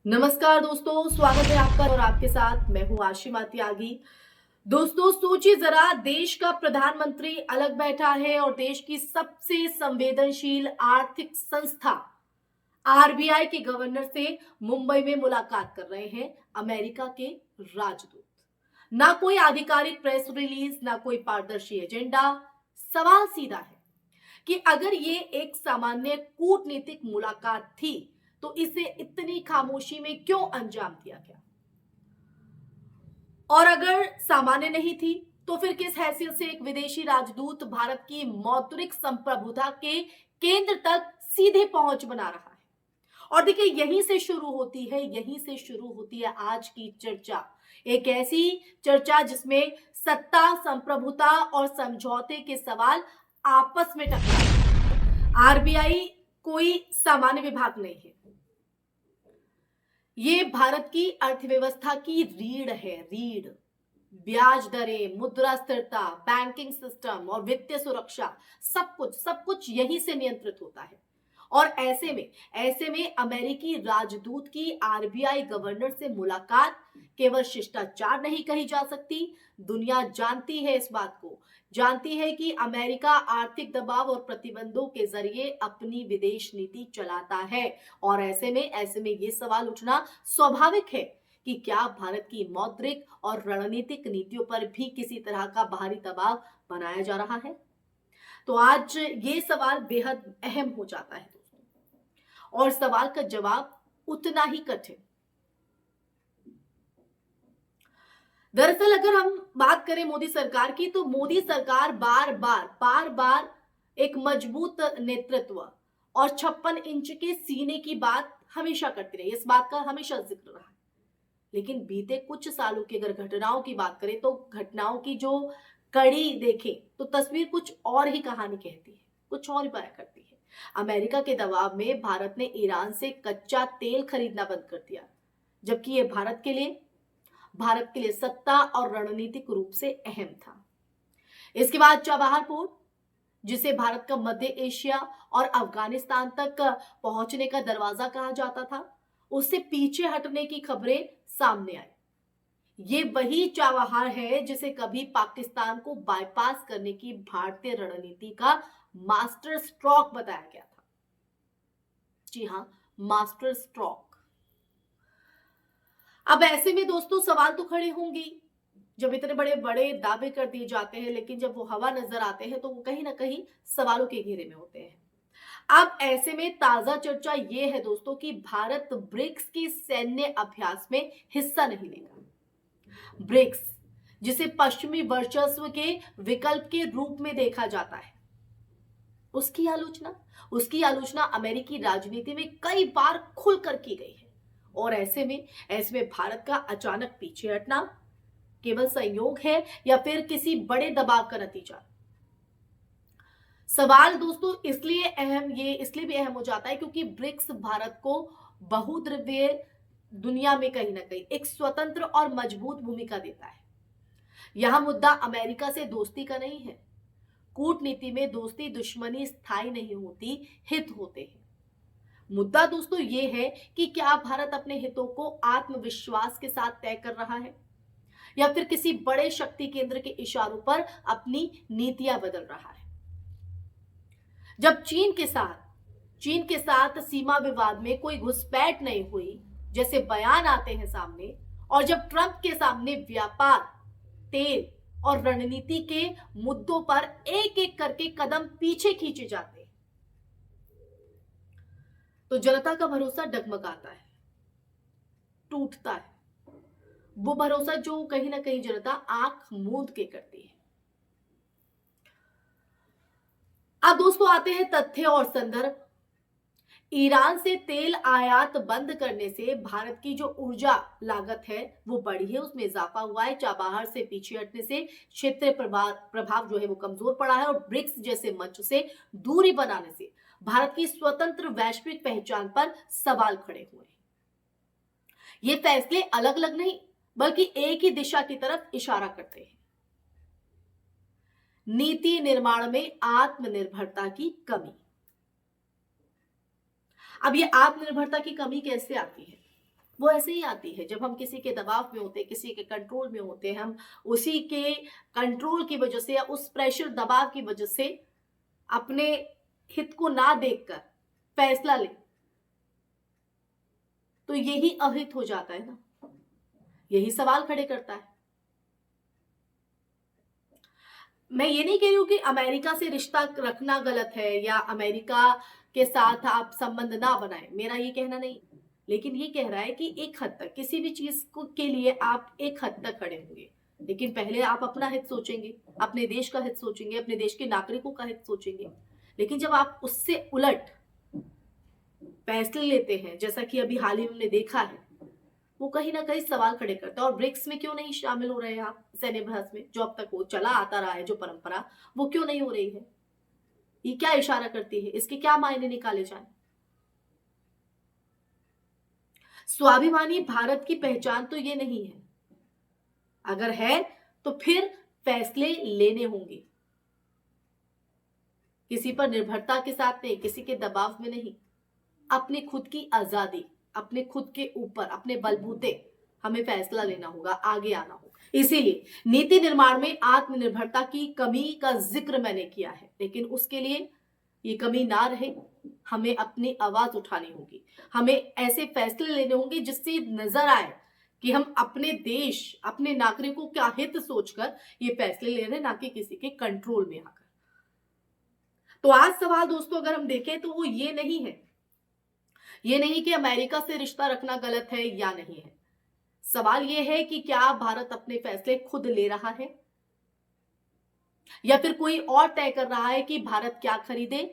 नमस्कार दोस्तों, स्वागत है आपका और आपके साथ मैं हूं आशिमा त्यागी। दोस्तों सोचिए जरा, देश का प्रधानमंत्री अलग बैठा है और देश की सबसे संवेदनशील आर्थिक संस्था आरबीआई के गवर्नर से मुंबई में मुलाकात कर रहे हैं अमेरिका के राजदूत। ना कोई आधिकारिक प्रेस रिलीज, ना कोई पारदर्शी एजेंडा। सवाल सीधा है कि अगर ये एक सामान्य कूटनीतिक मुलाकात थी तो इसे इतनी खामोशी में क्यों अंजाम दिया गया, और अगर सामान्य नहीं थी तो फिर किस हैसियत से एक विदेशी राजदूत भारत की मौद्रिक संप्रभुता के केंद्र तक सीधे पहुंच बना रहा है। और देखिए, यहीं से शुरू होती है आज की चर्चा। एक ऐसी चर्चा जिसमें सत्ता, संप्रभुता और समझौते के सवाल आपस में टकराते हैं। आरबीआई कोई सामान्य विभाग नहीं है, ये भारत की अर्थव्यवस्था की रीढ़ है, रीढ़। ब्याज दरें, मुद्रा स्थिरता, बैंकिंग सिस्टम और वित्तीय सुरक्षा, सब कुछ यहीं से नियंत्रित होता है। और ऐसे में अमेरिकी राजदूत की आरबीआई गवर्नर से मुलाकात केवल शिष्टाचार नहीं कही जा सकती। दुनिया जानती है इस बात को, जानती है कि अमेरिका आर्थिक दबाव और प्रतिबंधों के जरिए अपनी विदेश नीति चलाता है। और ऐसे में ये सवाल उठना स्वाभाविक है कि क्या भारत की मौद्रिक और रणनीतिक नीतियों पर भी किसी तरह का बाहरी दबाव बनाया जा रहा है। तो आज ये सवाल बेहद अहम हो जाता है दोस्तों, और सवाल का जवाब उतना ही कठिन। दरअसल अगर हम बात करें मोदी सरकार की, तो मोदी सरकार बार बार एक मजबूत नेतृत्व और 56 इंच के सीने की बात हमेशा करती रही, इस बात का हमेशा जिक्र रहा है। लेकिन बीते कुछ सालों की अगर घटनाओं की बात करें तो घटनाओं की जो कड़ी देखें तो तस्वीर कुछ और ही कहानी कहती है, कुछ और ही बयां करती है। अमेरिका के दबाव में भारत ने ईरान से कच्चा तेल खरीदना बंद कर दिया, जबकि यह भारत के लिए सत्ता और रणनीतिक रूप से अहम था। इसके बाद चाबहार पोर्ट, जिसे भारत का मध्य एशिया और अफगानिस्तान तक पहुंचने का दरवाजा कहा जाता था, उससे पीछे हटने की खबरें सामने आई। ये वही चाबहार है जिसे कभी पाकिस्तान को बाईपास करने की भारतीय रणनीति का मास्टर स्ट्रोक बताया गया था। जी हां, मास्टर स्ट्रोक। अब ऐसे में दोस्तों सवाल तो खड़े होंगे, जब इतने बड़े बड़े दावे कर दिए जाते हैं लेकिन जब वो हवा नजर आते हैं तो वो कहीं ना कहीं सवालों के घेरे में होते हैं। अब ऐसे में ताजा चर्चा ये है दोस्तों कि भारत ब्रिक्स के सैन्य अभ्यास में हिस्सा नहीं लेगा। ब्रिक्स, जिसे पश्चिमी वर्चस्व के विकल्प के रूप में देखा जाता है, उसकी आलोचना अमेरिकी राजनीति में कई बार खुलकर की गई है। और ऐसे में भारत का अचानक पीछे हटना केवल संयोग है या फिर किसी बड़े दबाव का नतीजा? सवाल दोस्तों इसलिए भी अहम हो जाता है क्योंकि ब्रिक्स भारत को बहुद्रव्य दुनिया में कहीं ना कहीं एक स्वतंत्र और मजबूत भूमिका देता है। यहां मुद्दा अमेरिका से दोस्ती का नहीं है। कूटनीति में दोस्ती दुश्मनी स्थायी नहीं होती, हित होते हैं। मुद्दा दोस्तों ये है कि क्या भारत अपने हितों को आत्मविश्वास के साथ तय कर रहा है या फिर किसी बड़े शक्ति केंद्र के इशारों पर अपनी नीतियां बदल रहा है। जब चीन के साथ सीमा विवाद में कोई घुसपैठ नहीं हुई जैसे बयान आते हैं सामने, और जब ट्रंप के सामने व्यापार, तेल और रणनीति के मुद्दों पर एक एक करके कदम पीछे खींचे जाते हैं, तो जनता का भरोसा डगमगाता है, टूटता है। वो भरोसा जो कहीं ना कहीं जनता आंख मूंद के करती है। अब दोस्तों आते हैं तथ्य और संदर्भ। ईरान से तेल आयात बंद करने से भारत की जो ऊर्जा लागत है वो बढ़ी है, उसमें इजाफा हुआ है। चाबहार से पीछे हटने से क्षेत्रीय प्रभाव जो है वो कमजोर पड़ा है, और ब्रिक्स जैसे मंच से दूरी बनाने से भारत की स्वतंत्र वैश्विक पहचान पर सवाल खड़े हुए हैं। ये फैसले अलग अलग नहीं बल्कि एक ही दिशा की तरफ इशारा करते हैं। नीति निर्माण में आत्मनिर्भरता की कमी। अब ये आत्मनिर्भरता की कमी कैसे आती है? वो ऐसे ही आती है जब हम किसी के दबाव में होते हैं, किसी के कंट्रोल में होते हैं, हम उसी के कंट्रोल की वजह से या उस प्रेशर दबाव की वजह से अपने हित को ना देखकर फैसला लें, तो यही अहित हो जाता है ना, यही सवाल खड़े करता है। मैं ये नहीं कह रही हूं कि अमेरिका से रिश्ता रखना गलत है या अमेरिका के साथ आप संबंध ना बनाएं, मेरा ये कहना नहीं, लेकिन ये कह रहा है कि एक हद तक किसी भी चीज को के लिए आप एक हद तक खड़े होंगे, लेकिन पहले आप अपना हित सोचेंगे, अपने देश का हित सोचेंगे, अपने देश के नागरिकों का हित सोचेंगे। लेकिन जब आप उससे उलट फैसले लेते हैं, जैसा कि अभी हाल ही में हमने देखा है, वो कहीं ना कहीं सवाल खड़े करता है। और ब्रिक्स में क्यों नहीं शामिल हो रहे हैं आप, सैन्य अभ्यास में, जो अब तक वो चला आता रहा है, जो परंपरा, वो क्यों नहीं हो रही है? ये क्या इशारा करती है, इसके क्या मायने निकाले जाए? स्वाभिमानी भारत की पहचान तो ये नहीं है। अगर है तो फिर फैसले लेने होंगे, किसी पर निर्भरता के साथ नहीं, किसी के दबाव में नहीं, अपनी खुद की आजादी, अपने खुद के ऊपर, अपने बलबूते हमें फैसला लेना होगा, आगे आना होगा। इसीलिए नीति निर्माण में आत्मनिर्भरता की कमी का जिक्र मैंने किया है, लेकिन उसके लिए ये कमी ना रहे, हमें अपनी आवाज उठानी होगी, हमें ऐसे फैसले लेने होंगे जिससे नजर आए कि हम अपने देश, अपने नागरिकों का हित सोचकर ये फैसले ले रहे हैं, ना कि किसी के कंट्रोल में आकर। तो आज सवाल दोस्तों अगर हम देखें तो वो ये नहीं है, ये नहीं कि अमेरिका से रिश्ता रखना गलत है या नहीं है। सवाल ये है कि क्या भारत अपने फैसले खुद ले रहा है या फिर कोई और तय कर रहा है कि भारत क्या खरीदे,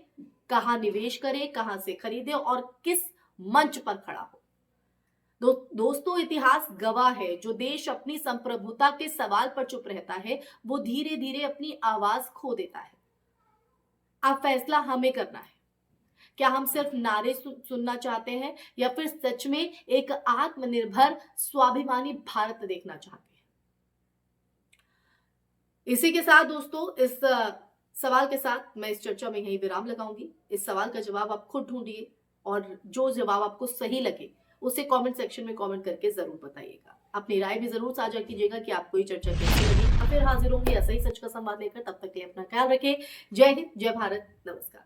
कहां निवेश करे, कहां से खरीदे और किस मंच पर खड़ा हो। दोस्तों, इतिहास गवाह है, जो देश अपनी संप्रभुता के सवाल पर चुप रहता है वो धीरे धीरे अपनी आवाज खो देता है। अब फैसला हमें करना है, क्या हम सिर्फ नारे सुनना चाहते हैं या फिर सच में एक आत्मनिर्भर स्वाभिमानी भारत देखना चाहते हैं। इसी के साथ दोस्तों, इस सवाल के साथ मैं इस चर्चा में यही विराम लगाऊंगी। इस सवाल का जवाब आप खुद ढूंढिए और जो जवाब आपको सही लगे उसे कमेंट सेक्शन में कमेंट करके जरूर बताइएगा। अपनी राय भी जरूर साझा कीजिएगा कि आपको ये चर्चा कैसी लगी। फिर हाजिर होंगे ऐसा ही सच का संवाद लेकर, तब तक के लिए अपना ख्याल रखें। जय हिंद, जय भारत, नमस्कार।